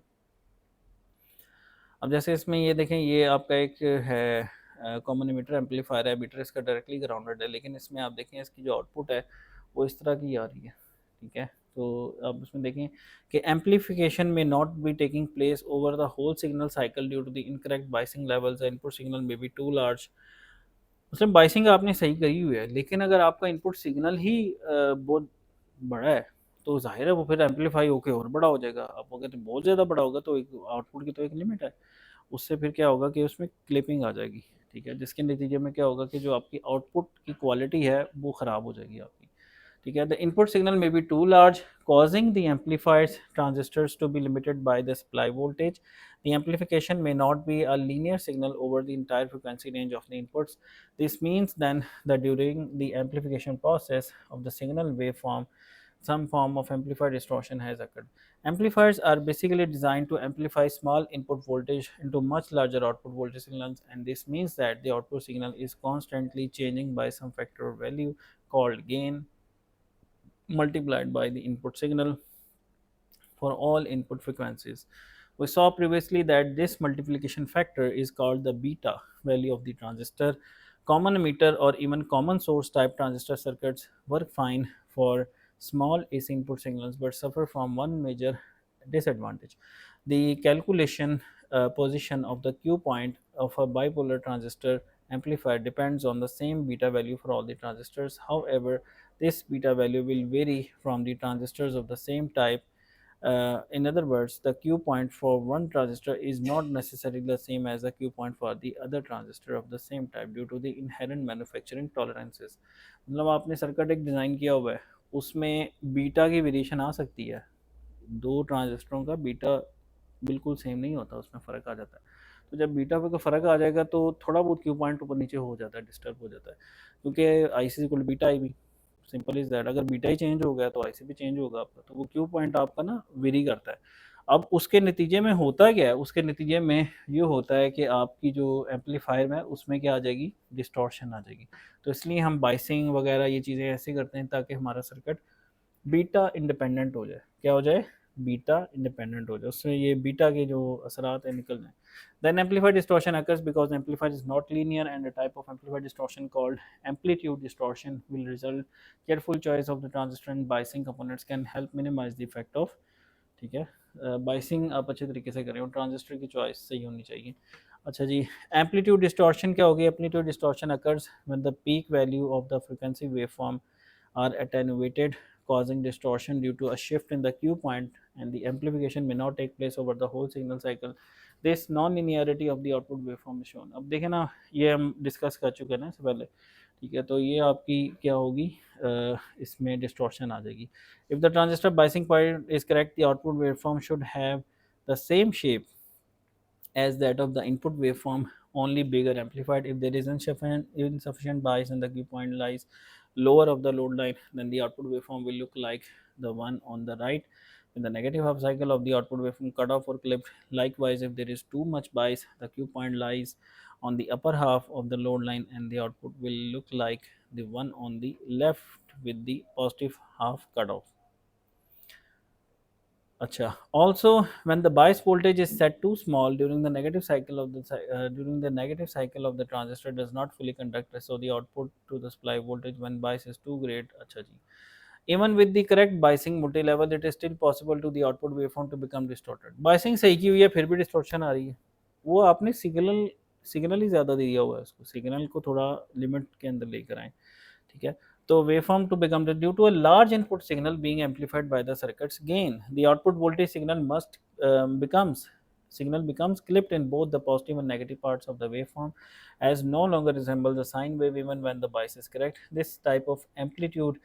अब जैसे इसमें ये देखें, ये आपका एक है कॉमन इमीटर एम्पलीफायर है, मीटर इसका डायरेक्टली ग्राउंडेड है, लेकिन इसमें आप देखें इसकी जो आउटपुट है वो इस तरह की आ रही है। ठीक है, तो अब इसमें देखें कि एम्पलीफिकेशन में not be taking place over the whole signal cycle due to the incorrect biasing levels, input signal may be too large. मतलब बाइसिंग आपने सही करी हुई है, लेकिन अगर आपका इनपुट सिग्नल ही बहुत बड़ा है तो जाहिर है वो फिर एम्पलीफाई होकर और बड़ा हो जाएगा। आप अगर बहुत ज़्यादा बड़ा होगा तो एक आउटपुट की तो एक लिमिट है, उससे फिर क्या होगा कि उसमें क्लिपिंग आ जाएगी। ठीक है, जिसके नतीजे में क्या होगा कि जो आपकी आउटपुट की क्वालिटी है वो ख़राब हो जाएगी आपकी। ठीक है, the input signal may be too large causing the amplifiers transistors to be limited by the supply voltage. The amplification may not be a linear signal over the entire frequency range of the inputs. This means then that during the amplification process of the signal waveform some form of amplifier distortion has occurred. Amplifiers are basically designed to amplify small input voltage into much larger output voltage signals, and this means that the output signal is constantly changing by some factor or value called gain multiplied by the input signal for all input frequencies. We saw previously that this multiplication factor is called the beta value of the transistor. Common emitter or even common source type transistor circuits work fine for small AC input signals but suffer from one major disadvantage. The calculation position of the Q point of a bipolar transistor amplifier depends on the same beta value for all the transistors. However, this beta value will vary from the transistors of the same type. In other words, the Q point for one transistor is not necessarily the same as the Q point for the other transistor of the same type due to the inherent manufacturing tolerances. मतलब आपने circuit एक design किया हुआ है, उसमें beta की variation आ सकती है, दो ट्रांजिस्टरों का बीटा बिल्कुल सेम नहीं होता, उसमें फ़र्क आ जाता है। तो जब बीटा का फ़र्क आ जाएगा तो थोड़ा बहुत क्यू पॉइंट ऊपर नीचे हो जाता है, डिस्टर्ब हो जाता है, क्योंकि आई सी इक्वल बीटा आई भी, सिंपल इज़ दैट। अगर बीटा ही चेंज हो गया तो आई सी भी चेंज होगा आपका, तो वो क्यू पॉइंट आपका ना वेरी करता है। अब उसके नतीजे में होता क्या है, उसके नतीजे में ये होता है कि आपकी जो एम्पलीफायर है उसमें क्या आ जाएगी, डिस्टॉर्शन आ जाएगी। तो इसलिए हम बाइसिंग वगैरह ये चीज़ें ऐसे करते हैं ताकि हमारा सर्किट बीटा इंडिपेंडेंट हो जाए। क्या हो जाए, बीटा इंडिपेंडेंट हो जाए, उससे ये बीटा के जो असरात है निकल जाए। Then amplifier distortion occurs because the amplifier is not linear, and a type of amplifier distortion called amplitude distortion will result. Careful choice of the transistor and biasing components can help minimize the effect of, ठीक है, biasing आप अच्छे तरीके से करें और transistor की choice सही होनी चाहिए। अच्छा जी, एम्पलीट्यूड डिस्टॉर्शन क्या होगी? Amplitude distortion occurs when the peak value of the frequency waveform are attenuated, causing distortion due to a shift in the Q point, and the amplification may not take place over the whole signal cycle. This non-linearity of the output waveform is shown. अब देखें ना, ये हम discuss कर चुके हैं ना इससे पहले, ठीक है, तो ये आपकी क्या होगी, इसमें डिस्टॉर्शन आ जाएगी। If the transistor biasing point is correct, the output waveform should have the same shape as that of the input waveform, only bigger amplified. If there is insufficient bias and the Q point lies lower of the load line, then the output waveform will look like the one on the right. In the negative half cycle of the output waveform cut off or clipped. Likewise, if there is too much bias, the Q point lies on the upper half of the load line and the output will look like the one on the left with the positive half cut off. Acha. Also, when the bias voltage is set too small during the negative cycle of the transistor does not fully conduct, so the output to the supply voltage when bias is too great. Acha ji. Even with the correct biasing multi-level, it is still possible to the output waveform to become distorted. Biasing सही की हुई है फिर भी distortion आ रही है, वो आपने सिग्नल ही ज़्यादा दिया हुआ है, उसको सिग्नल को थोड़ा लिमिट के अंदर लेकर आए, ठीक है। तो waveform to become due to a large input signal being amplified by the circuit's gain, the output voltage signal becomes clipped in both the positive and negative parts of the waveform, as no longer resembles a sine wave even when the bias is correct. This type of amplitude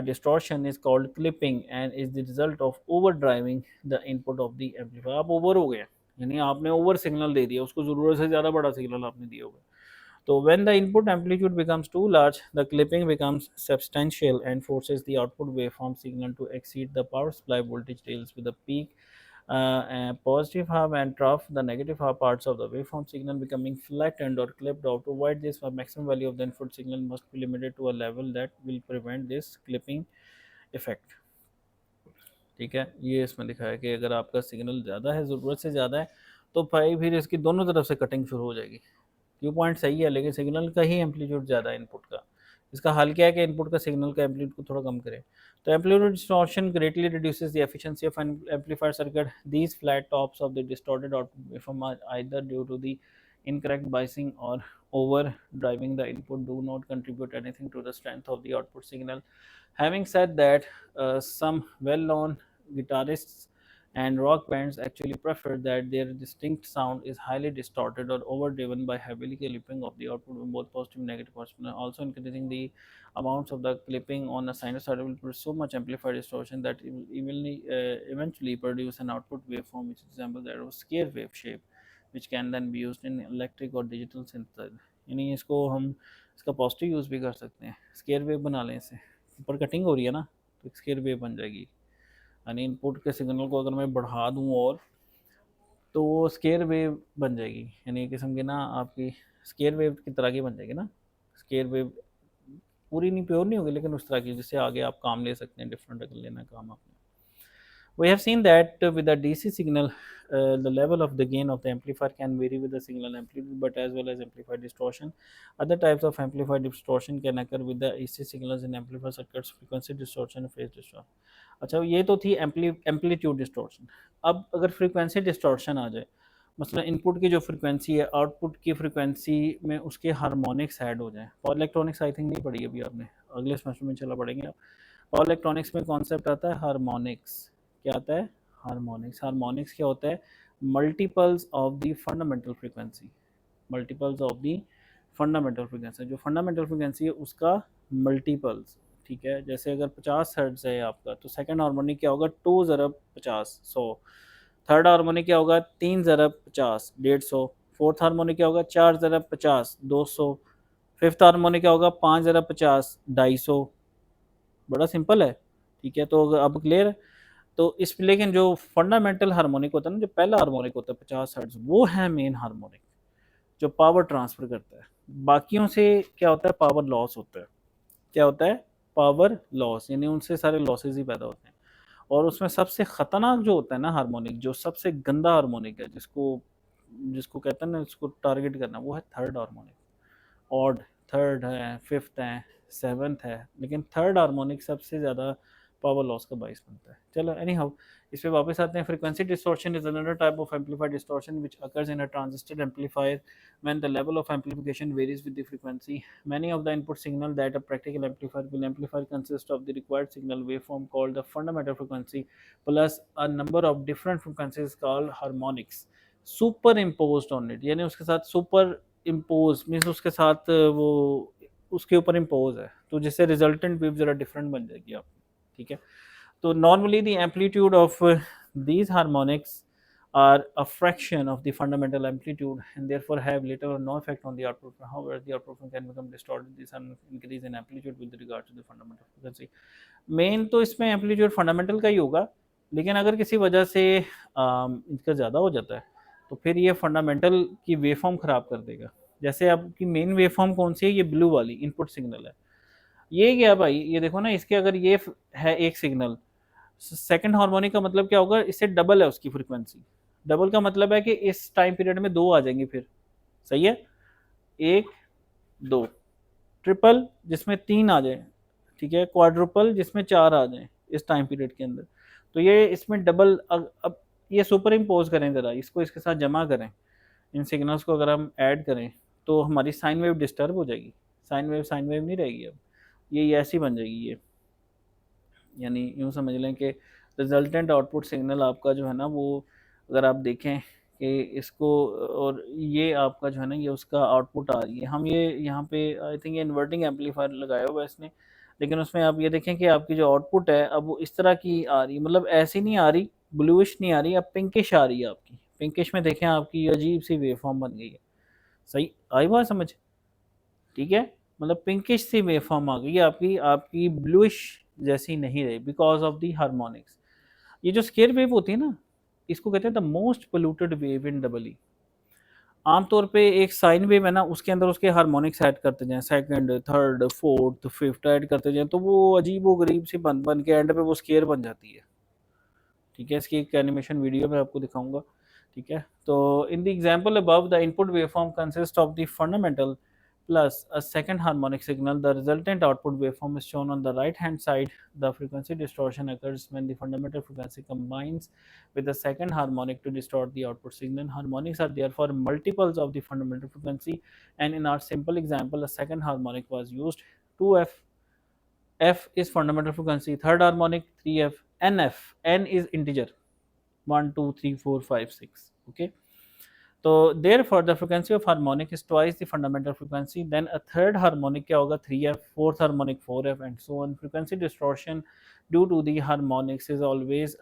distortion is called clipping and is the result of overdriving the input of the amplifier. आप over हो गए, यानी आपने over signal दे दिया, उसको ज़रूरत से ज़्यादा बड़ा सिग्नल आपने दिया हुआ है। So when the input amplitude becomes too large, the clipping becomes substantial and forces the output waveform signal to exceed the power supply voltage rails with the peak and positive half and trough, the negative half parts of the waveform signal becoming flattened or clipped out. To avoid this, the maximum value of the input signal must be limited to a level that will prevent this clipping effect. ठीक है, ये इसमें लिखा है कि अगर आपका signal ज़्यादा है, ज़रूरत से ज़्यादा है, तो भाई फिर इसकी दोनों तरफ से कटिंग शुरू हो जाएगी। क्यू पॉइंट सही है लेकिन सिग्नल का ही एम्पलीट्यूड ज़्यादा है इनपुट का। इसका हल क्या है कि इनपुट का सिग्नल का एम्पलीट्यूड को थोड़ा कम करें। तो amplitude distortion greatly reduces the efficiency of an amplifier circuit. These flat tops of the distorted output waveform are either due to the incorrect biasing or over driving the input do not contribute anything to the strength of the output signal. Having said that, some well known guitarists and rock bands actually prefer that their distinct sound is highly distorted or overdriven by heavily clipping of the output in both positive and negative parts. Also, increasing the amounts of the clipping on a sinusoid will produce so much amplified distortion that it will eventually produce an output waveform which resembles that of square wave shape, which can then be used in electric or digital synthesizer. यानी इसको हम इसका positive use भी कर सकते हैं, square wave बना लें, इससे ऊपर कटिंग हो रही है ना, तो स्केयर वेव बन जाएगी। यानी इनपुट के सिग्नल को अगर मैं बढ़ा दूँ और तो वो स्केयर वेव बन जाएगी, यानी एक किस्म की ना आपकी स्केयर वेव की तरह की बन जाएगी ना। स्केयर वेव पूरी नहीं, प्योर नहीं होगी, लेकिन उस तरह की जिससे आगे आप काम ले सकते हैं, डिफरेंट अगर लेना है काम आपने। We have seen that with a DC signal, the level of the gain of the amplifier can vary with the signal amplitude, but as well as amplifier distortion. Other types of amplifier distortion can occur with the AC signals in amplifier circuits, frequency distortion and phase distortion. अच्छा, ये तो थी amplitude distortion. अब अगर frequency distortion आ जाए, मतलब input की जो फ्रीक्वेंसी है आउटपुट की फ्रीक्वेंसी में उसके हार्मोनिक्स ऐड हो जाए। पावर इलेक्ट्रॉनिक्स आई थिंक नहीं पढ़ी अभी आपने, अगले सेमेस्टर में चला पढ़ेंगे आप। पावर इलेक्ट्रॉनिक्स में कॉन्सेप्ट आता है हार्मोनिक्स। क्या आता है? हार्मोनिक्स। हार्मोनिक्स क्या होता है? Multiples of the fundamental frequency. Multiples of the fundamental frequency, जो फंडामेंटल फ्रीक्वेंसी है उसका मल्टीपल्स। ठीक है, जैसे अगर 50 हर्ट्ज है आपका, तो सेकंड हार्मोनिक क्या होगा? 2 ज़रब 50 100। थर्ड हार्मोनिक क्या होगा? 3 ज़रब 50 150। फोर्थ हार्मोनिक क्या होगा? 4 ज़रब 50 200। फिफ्थ हार्मोनिक क्या होगा? 5 ज़रब 50 250। बड़ा सिंपल है। ठीक है, तो अब क्लियर है। तो इस लेकिन जो फंडामेंटल हार्मोनिक होता है ना, जो पहला हार्मोनिक होता है 50 हर्ट्ज, वो है मेन हार्मोनिक जो पावर ट्रांसफर करता है। बाकियों से क्या होता है? पावर लॉस होता है। क्या होता है? पावर लॉस, यानी उनसे सारे लॉसेज ही पैदा होते हैं। और उसमें सबसे खतरनाक जो होता है ना हार्मोनिक, जो सबसे गंदा हार्मोनिक है, जिसको जिसको कहते हैं ना, इसको टारगेट करना, वो है थर्ड हार्मोनिक। ऑड थर्ड है, फिफ्थ है, सेवन्थ है, लेकिन थर्ड हार्मोनिक सबसे ज़्यादा पावर लॉस का बाइस बनता है। चलो एनी हाउ, इस पे वापस आते हैं। Frequency distortion is another type of amplifier distortion which occurs in a transistor amplifier when the level of amplification varies with the frequency. Many of the input signal that a practical amplifier will amplify consist of the required signal waveform called the fundamental frequency plus a number of different frequencies called harmonics superimposed on it। यानी उसके साथ super impose means उसके साथ वो उसके ऊपर impose है, तो जिससे रिजल्टेंट वेव जरा डिफरेंट बन जाएगी आप। ठीक है, तो normally the amplitude of these harmonics are a fraction of the fundamental amplitude and therefore have little or no effect on the output. However, the output can become distorted with an increase in amplitude with regard to the fundamental frequency. Main तो इसमें amplitude fundamental का ही होगा, लेकिन अगर किसी वजह से इसका ज़्यादा हो जाता है तो फिर ये फंडामेंटल की वेवफॉर्म ख़राब कर देगा। जैसे आपकी मेन वेवफॉर्म कौन सी है? ये ब्लू वाली इनपुट सिग्नल है। ये क्या भाई, ये देखो ना, इसके अगर ये है एक सिग्नल, सेकंड हार्मोनिक का मतलब क्या होगा? इससे डबल है उसकी फ्रीक्वेंसी। डबल का मतलब है कि इस टाइम पीरियड में दो आ जाएंगे फिर। सही है, एक दो। ट्रिपल जिसमें तीन आ जाए, ठीक है। क्वाड्रुपल जिसमें चार आ जाए इस टाइम पीरियड के अंदर। तो ये इसमें डबल। अब ये सुपर इम्पोज करें ज़रा, इसको इसके साथ जमा करें, इन सिग्नल्स को अगर हम ऐड करें तो हमारी साइन वेव डिस्टर्ब हो जाएगी। साइन वेव नहीं रहेगी अब, ये ऐसी बन जाएगी ये। यानी यूँ समझ लें कि रिजल्टेंट आउटपुट सिग्नल आपका जो है ना, वो अगर आप देखें कि इसको, और ये आपका जो है ना, ये उसका आउटपुट आ रही है। हम ये यहाँ पे आई थिंक ये इन्वर्टिंग एम्पलीफायर लगाया हुआ है इसने, लेकिन उसमें आप ये देखें कि आपकी जो आउटपुट है अब वो इस तरह की आ रही है, मतलब ऐसी नहीं आ रही, ब्लूइश नहीं आ रही, अब पिंकिश आ रही है आपकी। पिंकिश में देखें आपकी अजीब सी वेवफॉर्म बन गई है। सही आई बात समझ? ठीक है, मतलब पिंकिश सी वेवफॉर्म आ गई है आपकी, आपकी ब्लूइश जैसी नहीं रही, बिकॉज ऑफ दी हार्मोनिक्स। ये जो स्केयर वेव होती है ना, इसको कहते हैं the most polluted wave in double E. आमतौर पे एक साइन वेव है ना, उसके अंदर उसके हार्मोनिक्स ऐड करते जाएं, second third fourth fifth add करते जाएं, तो वो अजीब व गरीब सी बन बन के एंड पे वो स्केयर बन जाती है। ठीक है, इसकी एक एनिमेशन वीडियो में आपको दिखाऊंगा। ठीक है, तो in the example above the input waveform consist of the fundamental plus a second harmonic signal. The resultant output waveform is shown on the right hand side. The frequency distortion occurs when the fundamental frequency combines with the second harmonic to distort the output signal. Harmonics are therefore multiples of the fundamental frequency, and in our simple example a second harmonic was used. 2f, f is fundamental frequency, third harmonic 3f, nf, n is integer 1 2 3 4 5 6. Okay, तो therefore the frequency of harmonic is twice the fundamental frequency. Then a third harmonic क्या होगा? 3f, fourth harmonic 4f and so on. Frequency distortion due to the harmonics is always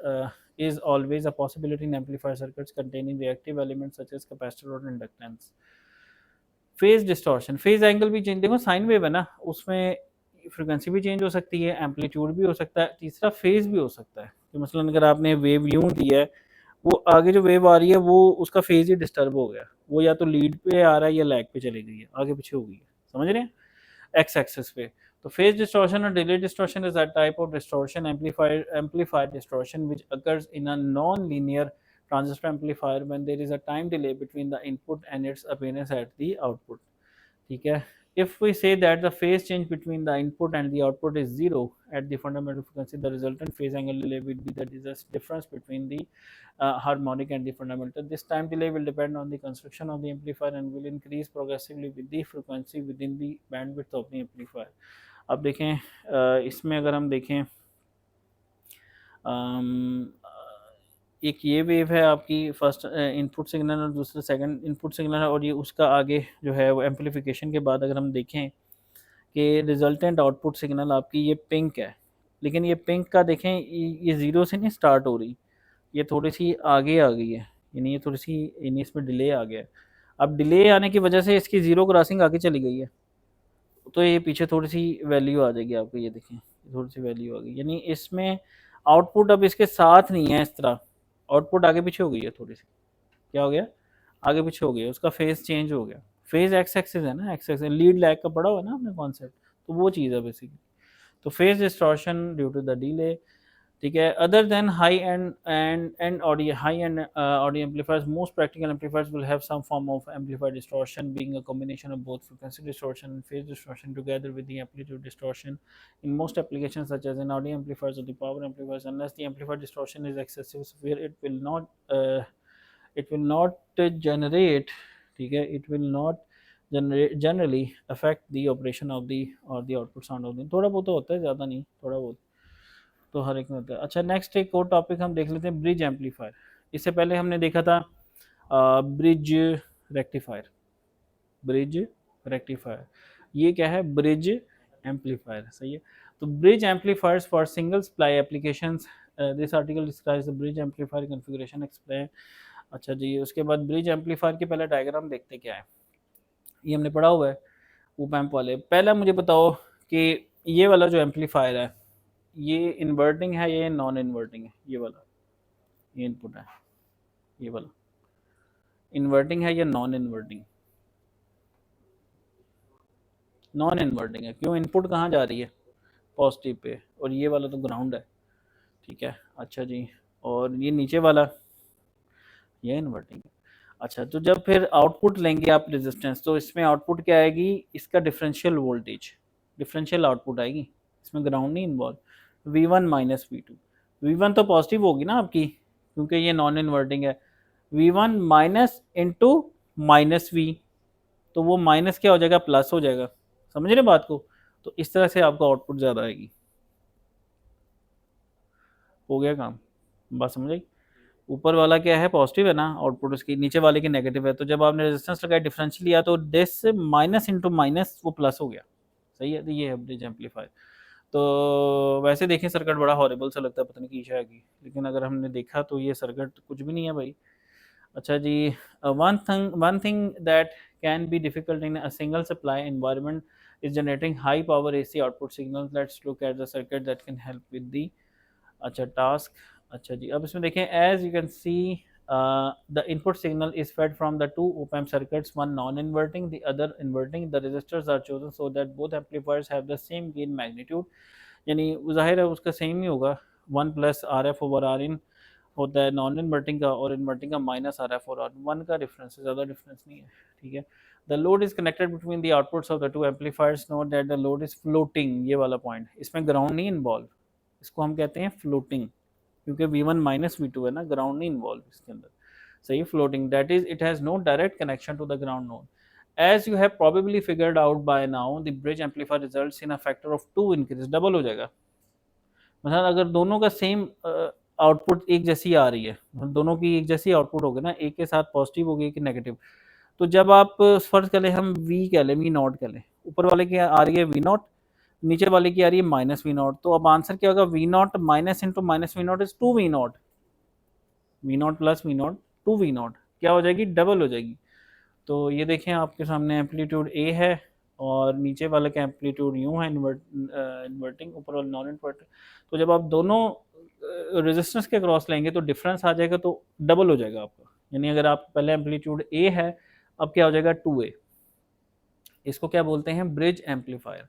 a possibility in amplifier circuits containing reactive elements such as capacitor or inductance. Phase distortion, phase angle भी change, देखो sine wave है ना, उसमें frequency भी change हो सकती है, amplitude भी हो सकता है, तीसरा फेज भी हो सकता है कि मसलन अगर आपने वेव यूं दिया है, वो आगे जो वेव आ रही है वो उसका फेज ही डिस्टर्ब हो गया, वो या तो लीड पे आ रहा है या लैग पे चली गई है, आगे पीछे हो गई है, समझ रहे हैं, एक्स एक्सिस पे। तो फेज डिस्टॉर्शन और delay distortion is a type of distortion amplifier distortion which occurs in a non linear transistor amplifier when there is a time delay between the input and its appearance at the output. ठीक है, if we say that the phase change between the input and the output is zero at the fundamental frequency, the resultant phase angle delay will be the difference between the harmonic and the fundamental. This time delay will depend on the construction of the amplifier and will increase progressively with the frequency within the bandwidth of the amplifier. अब देखें इसमें अगर हम देखें एक ये wave है आपकी फर्स्ट इनपुट सिग्नल और दूसरा सेकंड इनपुट सिग्नल है, और ये उसका आगे जो है वो एम्पलीफिकेशन के बाद अगर हम देखें कि रिजल्टेंट आउटपुट सिग्नल आपकी ये पिंक है, लेकिन ये पिंक का देखें ये ज़ीरो से नहीं स्टार्ट हो रही, ये थोड़ी सी आगे आ गई है, यानी ये थोड़ी सी यानी इसमें डिले आ गया है। अब डिले आने की वजह से इसकी ज़ीरो क्रॉसिंग आगे चली गई है, तो ये पीछे थोड़ी सी वैल्यू आ जाएगी आपको, ये देखें थोड़ी सी वैल्यू आ गई, यानी इसमें आउटपुट अब इसके साथ नहीं है, इस तरह आउटपुट आगे पीछे हो गई है थोड़ी सी, क्या हो गया, आगे पीछे हो गया, उसका फेज चेंज हो गया, फेज एक्स एक्सिस है ना, एक्स एक्सिस लीड लैग का पढ़ा हुआ है ना आपने कॉन्सेप्ट, तो वो चीज़ है बेसिकली। तो phase distortion due to the delay, ठीक है। Other than high end audio audio amplifiers, most practical amplifiers will have some form of amplifier distortion being a combination of both frequency distortion and phase distortion together with the amplitude distortion in most applications such as in audio amplifiers or the power amplifiers. Unless the amplifier distortion is excessive severe, it will not generate, ठीक है, it will not generally affect the operation of the or the output sound of the, थोड़ा बहुत तो होता है, ज़्यादा नहीं, थोड़ा बहुत तो हर एक में होता है। अच्छा, नेक्स्ट एक और टॉपिक हम देख लेते हैं, ब्रिज एम्पलीफायर। इससे पहले हमने देखा था ब्रिज रेक्टिफायर, ब्रिज रेक्टिफायर, ये क्या है, ब्रिज एम्पलीफायर, सही है। तो bridge amplifiers for single supply applications, this article describes the bridge amplifier configuration explain. अच्छा जी, उसके बाद ब्रिज एम्पलीफायर के पहले डायग्राम देखते क्या है, ये हमने पढ़ा हुआ है ऊप एम्प वाले। पहला मुझे बताओ कि ये वाला जो एम्पलीफायर है ये इन्वर्टिंग है या नॉन इन्वर्टिंग है, ये वाला, ये इनपुट है, ये वाला इन्वर्टिंग है या नॉन इन्वर्टिंग, नॉन इन्वर्टिंग है, क्यों, इनपुट कहाँ जा रही है, पॉजिटिव पे, और ये वाला तो ग्राउंड है, ठीक है। अच्छा जी, और ये नीचे वाला ये इन्वर्टिंग है। अच्छा, तो जब फिर आउटपुट लेंगे आप रेजिस्टेंस, तो इसमें आउटपुट क्या आएगी, इसका डिफरेंशियल वोल्टेज, डिफरेंशियल आउटपुट आएगी, इसमें ग्राउंड नहीं involve, V1 minus V2, V1 तो पॉजिटिव होगी ना आपकी क्योंकि ये नॉन इन्वर्टिंग है, V1 minus into minus V, तो वो माइनस क्या हो जाएगा, प्लस हो जाएगा, समझ रहे बात को। तो इस तरह से आपको आउटपुट ज़्यादा आएगी, हो गया काम, बात समझ आई। ऊपर वाला क्या है, पॉजिटिव है ना आउटपुट उसकी, नीचे वाले की नेगेटिव है, तो जब आपने रेजिस्टेंस लगाया डिफरेंशियल लिया तो दिस माइनस इंटू माइनस वो प्लस हो गया, सही है। तो ये है ब्रिज एम्पलीफायर। तो वैसे देखें सर्किट बड़ा हॉरिबल सा लगता है, पता नहीं की है की, लेकिन अगर हमने देखा तो ये सर्किट कुछ भी नहीं है भाई। अच्छा जी, one thing that can be difficult in a single supply environment is generating high power AC output signals. Let's look at the circuit that can help with the अच्छा टास्क। अच्छा जी, अब इसमें देखें, as you can see the input signal is fed from the two op amp circuits, one non-inverting, the other inverting. The resistors are chosen so that both amplifiers have the same gain magnitude, यानी जाहिर है उसका same ही होगा, 1 plus R F over R in होता है non inverting का, और इन्वर्टिंग का माइनस आर एफ और आर वन का डिफरेंस है, ज़्यादा डिफरेंस नहीं है, ठीक है। The load is connected between the outputs of the two amplifiers, note that the load is floating, ये वाला पॉइंट, इसमें ग्राउंड नहीं इन्वॉल्व, इसको हम कहते हैं फ्लोटिंग, क्योंकि V1 माइनस V2 है ना, ग्राउंड नहीं इन्वॉल्व इसके अंदर, सही, floating, that is it has no direct connection to the ground node. As you have probably figured out by now, the bridge amplifier results in a factor of 2 increase, double हो जाएगा। मतलब अगर दोनों का same output एक जैसी आ रही है, दोनों की एक जैसी आउटपुट होगी ना, एक के साथ पॉजिटिव होगी एक नेगेटिव, तो जब आप फर्ज कर लें, हम V कह लें, V नॉट कह लें, ऊपर वाले की आ रही है V नॉट, नीचे वाले की आ रही है माइनस वी नॉट, तो अब आंसर क्या होगा, V naught minus into minus V naught is 2 V naught, V naught plus V naught 2 V naught क्या हो जाएगी, डबल हो जाएगी। तो ये देखें आपके सामने एम्पलीट्यूड ए है और नीचे वाले का एम्पलीट्यूड यूँ है, इन्वर्टिंग, ऊपर वाला नॉन इन्वर्टिंग। तो जब आप दोनों रेजिस्टेंस के क्रॉस लेंगे तो डिफरेंस आ जाएगा, तो डबल हो जाएगा आपका। यानी अगर आप पहले एम्पलीट्यूड ए है, अब क्या हो जाएगा 2A। इसको क्या बोलते हैं, ब्रिज एम्पलीफायर।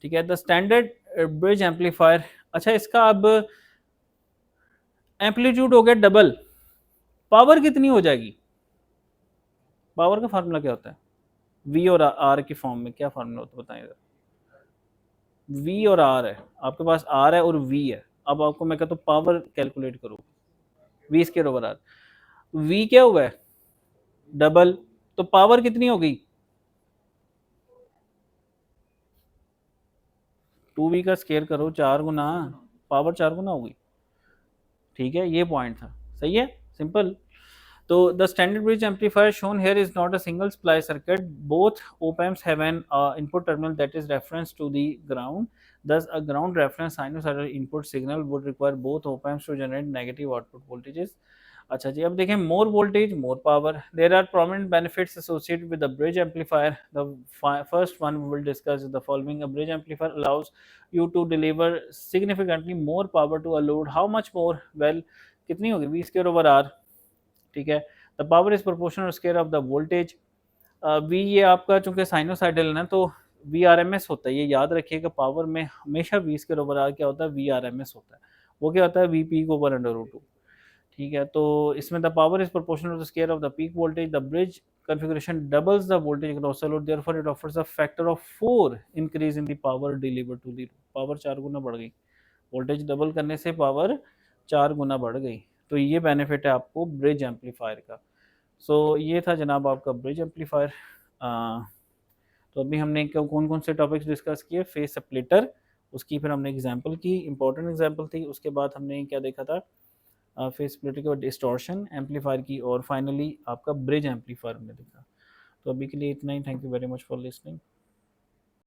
ठीक है, द स्टैंडर्ड ब्रिज एम्पलीफायर। अच्छा, इसका अब एम्पलीट्यूड हो गया डबल, पावर कितनी हो जाएगी? पावर का फार्मूला क्या होता है? वी और आर की फॉर्म में क्या फार्मूला होता है बताएं जरा। वी और आर है आपके पास, आर है और वी है। अब आपको मैं कहता हूँ पावर कैलकुलेट करो, V square over R. V क्या हुआ है? डबल। तो पावर कितनी हो गई? 2V का स्क्वायर करो, 4 गुना, पावर 4 गुना हो गई। ठीक है, ये पॉइंट था, सही है, सिंपल। तो the standard bridge amplifier shown here is not a single supply circuit. Both op amps have an input terminal that is referenced to the ground. Thus, a ground reference sinusoidal input signal would require both op amps to generate negative output voltages. अच्छा जी, अब देखें, more voltage, more power. There are prominent benefits associated with the bridge amplifier. The first one we will discuss is the following. A bridge amplifier allows you to deliver significantly more power to a load. How much more? Well, कितनी होगी? V square over R। ठीक है, the power is proportional square of the voltage. V ये आपका चूंकि sinusoidal है ना, तो वी आर एम एस होता है, ये याद रखिएगा, पावर में हमेशा वी स्क्वायर ओवर आर क्या होता है, वी आर एम एस होता है। वो क्या होता है, V peak over under root 2। ठीक है, तो इसमें the power is proportional to the square of the peak voltage. The bridge configuration doubles the voltage across the load, therefore it offers a factor of 4 increase in the power delivered to the load। Power 4 गुना बढ़ गई, voltage double करने से power 4 गुना बढ़ गई। तो ये benefit है आपको ब्रिज एम्पलीफायर का। सो ये था जनाब आपका ब्रिज एम्पलीफायर। तो अभी हमने कौन कौन से टॉपिक्स डिस्कस किए, फेस स्प्लिटर, उसकी फिर हमने एग्जांपल की, इंपॉर्टेंट एग्जांपल थी। उसके बाद हमने क्या देखा था, फेस स्प्लिटर के बाद डिस्टॉर्शन एम्पलीफायर की, और फाइनली आपका ब्रिज एम्पलीफायर हमने देखा। तो अभी के लिए इतना ही। Thank you very much for listening.